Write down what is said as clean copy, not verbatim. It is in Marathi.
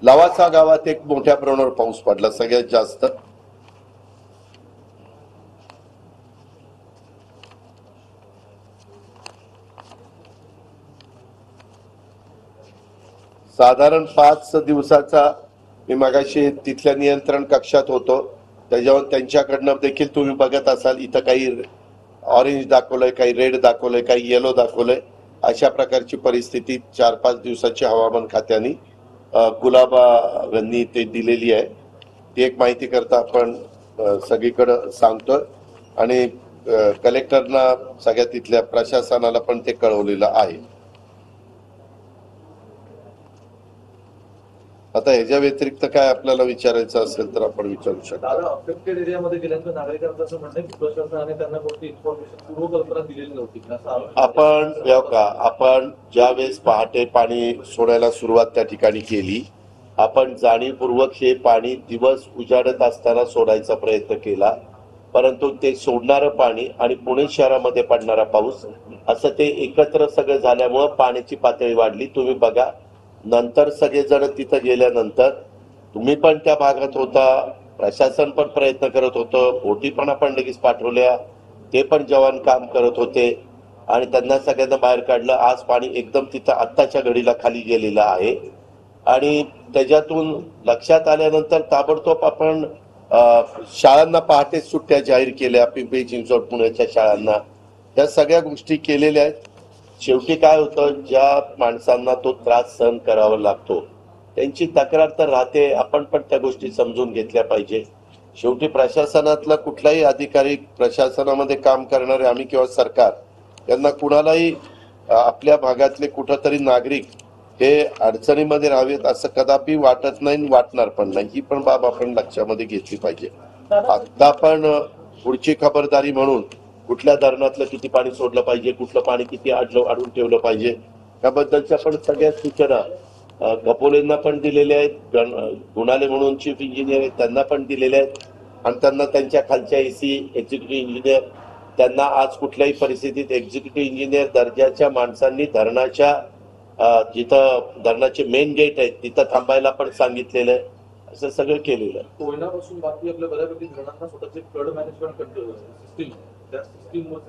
लवासा गावात एक मोठ्या प्रमाणावर पाऊस पडला, सगळ्यात जास्त. साधारण 5 दिवसाचा. मी मगाशी तिथल्या नियंत्रण कक्षात होतो, त्याच्यावर त्यांच्याकडनं देखील तुम्ही बघत असाल, इथं काही ऑरेंज दाखवलंय, काही रेड दाखवलंय, काही येलो दाखवलंय. अशा प्रकारची परिस्थिती 4-5 दिवसाची हवामान खात्याने गुलाबांनी ते दिलेली आहे. ती एक माहिती करता आपण सगळीकडे सांगतोय आणि कलेक्टरना सगळ्या तिथल्या प्रशासनाला पण ते कळवलेलं आहे. आता ह्याच्या व्यतिरिक्त काय आपल्याला विचारायचं असेल तर आपण विचारू शकतो. अफेक्टेड एरियामध्ये गेल्यानंतर नागरिकांचं असं म्हणणं आहे की प्रशासनाने त्यांना कोणती इन्फॉर्मेशन पूर्वकल्पना दिलेली नव्हती. आपण ज्यावेळेस पहाटे पाणी सोडायला सुरुवात त्या ठिकाणी केली, आपण जाणीवपूर्वक हे पाणी दिवस उजाडत असताना सोडायचा प्रयत्न केला, परंतु ते सोडणारं पाणी आणि पुणे शहरामध्ये पडणारा पाऊस असं ते एकत्र सगळं झाल्यामुळं पाण्याची पातळी वाढली. तुम्ही बघा, नंतर सगळेजण तिथं गेल्यानंतर तुम्ही पण त्या भागात होता, प्रशासन पण प्रयत्न करत होतं, बोटी पण आपण लगेच पाठवल्या, ते पण जवान काम करत होते आणि त्यांना सगळ्यांना बाहेर काढलं. आज पाणी एकदम तिथं आत्ताच्या घडीला खाली गेलेलं आहे आणि त्याच्यातून लक्षात आल्यानंतर ताबडतोब आपण शाळांना पहाटे सुट्ट्या जाहीर केल्या, पिंपरी चिंचवड पुण्याच्या शाळांना. त्या सगळ्या गोष्टी केलेल्या आहेत. शेवटी काय होतं, ज्या माणसांना तो त्रास सहन करावा लागतो त्यांची तक्रार तर राहते, आपण पण त्या गोष्टी समजून घेतल्या पाहिजे. शेवटी प्रशासनातला कुठलाही अधिकारी, प्रशासनामध्ये काम करणारे आम्ही किंवा सरकार, यांना कुणालाही आपल्या भागातले कुठंतरी नागरिक हे अडचणीमध्ये राहावेत असं कदापि वाटत नाही, वाटणार पण नाही. ही पण बाब आपण लक्षामध्ये घेतली पाहिजे. आता पण पुढची खबरदारी म्हणून कुठल्या धरणातलं किती पाणी सोडलं पाहिजे, कुठलं पाणी किती अडवून ठेवलं पाहिजे, त्याबद्दलच्या पण सगळ्या सूचना कपोलेंना पण दिलेल्या आहेत. गुणाले म्हणून चीफ इंजिनियर आहेत, त्यांना पण दिलेल्या आहेत आणि त्यांना त्यांच्या खालच्या एसी एक्झिक्युटिव्ह इंजिनियर, त्यांना आज कुठल्याही परिस्थितीत एक्झिक्युटिव्ह इंजिनियर दर्जाच्या माणसांनी धरणाच्या जिथं धरणाचे मेन गेट आहेत तिथं थांबायला पण सांगितलेलं आहे. असं सगळं केलेलं आहे. कोयनापासून बाकी आपल्या बऱ्यापैकी धरणांना स्वतःचे फ्लड मॅनेजमेंट सिस्टीम, त्या सिस्टीमवर